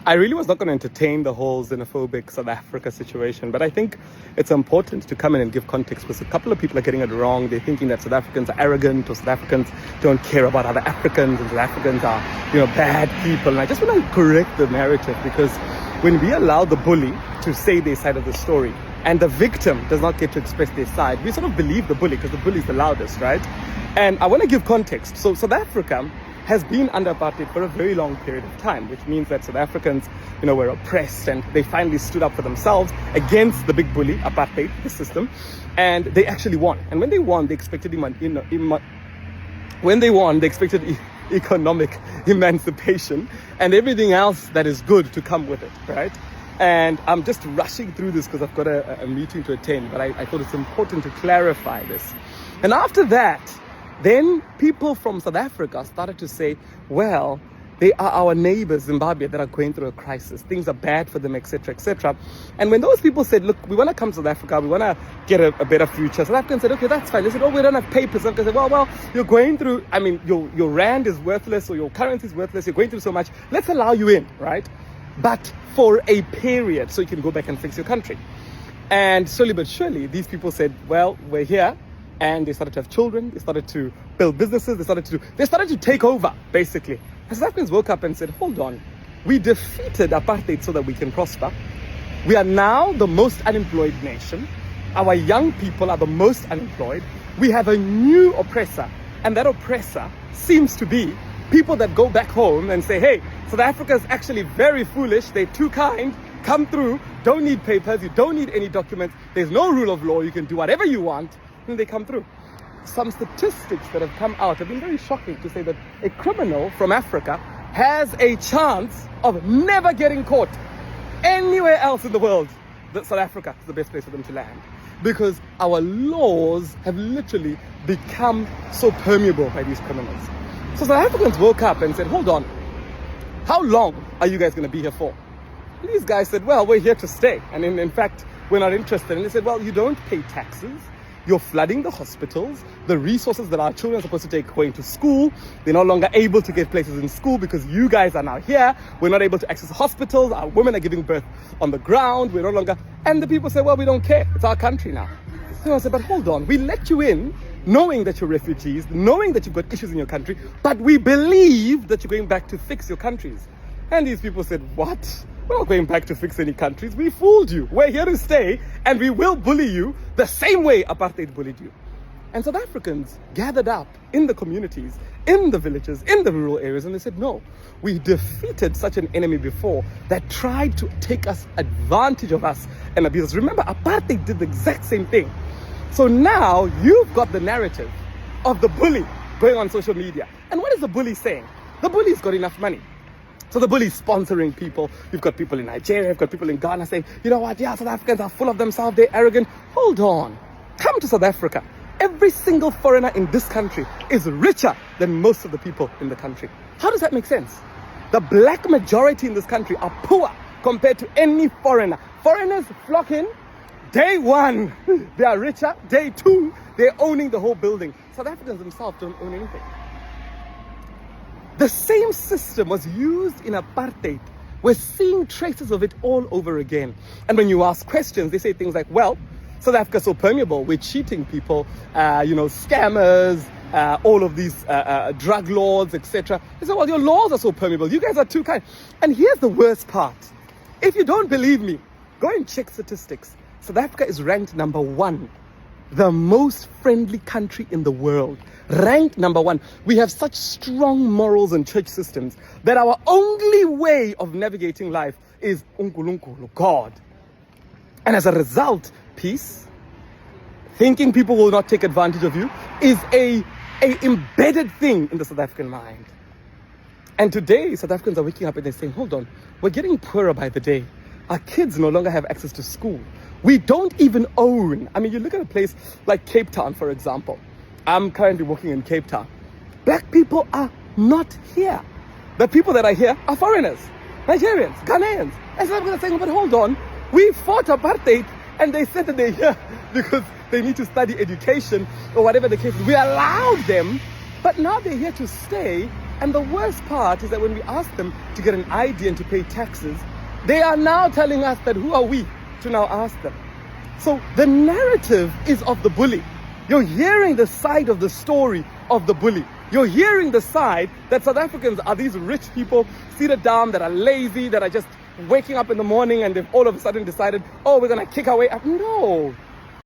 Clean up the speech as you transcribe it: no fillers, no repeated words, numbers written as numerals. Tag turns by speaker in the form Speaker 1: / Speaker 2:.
Speaker 1: I really was not going to entertain the whole xenophobic South Africa situation, but I think it's important to come in and give context, because a couple of people are getting it wrong. They're thinking that South Africans are arrogant, or South Africans don't care about other Africans, and South Africans are, bad people. And I just want to correct the narrative, because when we allow the bully to say their side of the story and the victim does not get to express their side, we sort of believe the bully because the bully is the loudest, right? And I want to give context. So South Africa has been under apartheid for a very long period of time, which means that South Africans, were oppressed, and they finally stood up for themselves against the big bully, apartheid, the system, and they actually won. And when they won, they expected economic emancipation and everything else that is good to come with it, right? And I'm just rushing through this because I've got a meeting to attend, but I thought it's important to clarify this. And after that, then people from South Africa started to say, well, they are our neighbors, Zimbabwe, that are going through a crisis. Things are bad for them, etc., etc. And when those people said, look, we want to come to South Africa, we want to get a better future, South Africans said, okay, that's fine. They said, oh, we don't have papers. South Africans said, well, you're going through, your rand is worthless, or your currency is worthless, you're going through so much. Let's allow you in, right? But for a period, so you can go back and fix your country. And slowly but surely, these people said, well, we're here. And they started to have children, they started to build businesses, they started to take over, basically. And South Africans woke up and said, hold on, we defeated apartheid so that we can prosper. We are now the most unemployed nation. Our young people are the most unemployed. We have a new oppressor, and that oppressor seems to be people that go back home and say, hey, South Africa is actually very foolish, they're too kind, come through, don't need papers, you don't need any documents, there's no rule of law, you can do whatever you want. They come through. Some statistics that have come out have been very shocking, to say that a criminal from Africa has a chance of never getting caught anywhere else in the world. South Africa is the best place for them to land, because our laws have literally become so permeable by these criminals. So South Africans woke up and said, hold on, how long are you guys going to be here for? And these guys said, well, we're here to stay, and in fact we're not interested. And they said, well, you don't pay taxes, you're flooding the hospitals, the resources that our children are supposed to take going to school, they're no longer able to get places in school because you guys are now here, we're not able to access hospitals, our women are giving birth on the ground, we're no longer, and the people say, well, we don't care, it's our country now. So I said, but hold on, we let you in knowing that you're refugees, knowing that you've got issues in your country, but we believe that you're going back to fix your countries. And these people said, what? We're not going back to fix any countries. We fooled you. We're here to stay, and we will bully you the same way apartheid bullied you. And South Africans gathered up in the communities, in the villages, in the rural areas, and they said, no, we defeated such an enemy before that tried to take advantage of us and abuse us. Remember, apartheid did the exact same thing. So now you've got the narrative of the bully going on social media. And what is the bully saying? The bully's got enough money. So the bully's sponsoring people. You've got people in Nigeria, you've got people in Ghana saying, you know what, yeah, South Africans are full of themselves, they're arrogant. Hold on. Come to South Africa. Every single foreigner in this country is richer than most of the people in the country. How does that make sense? The black majority in this country are poor compared to any foreigner. Foreigners flock in. Day one, they are richer. Day two, they're owning the whole building. South Africans themselves don't own anything. The same system was used in apartheid. We're seeing traces of it all over again. And when you ask questions, they say things like, well, South Africa's so permeable, we're cheating people, scammers, all of these drug lords, etc. They say, well, your laws are so permeable, you guys are too kind. And here's the worst part. If you don't believe me, go and check statistics. South Africa is ranked number 1, the most friendly country in the world. Ranked number 1. We have such strong morals and church systems that our only way of navigating life is uNkulunkulu, God. And as a result, peace, thinking people will not take advantage of you, is a embedded thing in the South African mind. And today, South Africans are waking up and they're saying, hold on, we're getting poorer by the day. Our kids no longer have access to school. We don't even own. I mean, you look at a place like Cape Town, for example. I'm currently working in Cape Town. Black people are not here. The people that are here are foreigners, Nigerians, Ghanaians. And South Africans are saying, but hold on, we fought apartheid and they said that they're here because they need to study education or whatever the case is. We allowed them, but now they're here to stay And the worst part is that when we ask them to get an ID and to pay taxes, they are now telling us that who are we to now ask them? So the narrative is of the bully. You're hearing the side of the story of the bully. You're hearing the side that South Africans are these rich people seated down that are lazy, that are just waking up in the morning and they've all of a sudden decided, oh, we're going to kick our way up. No,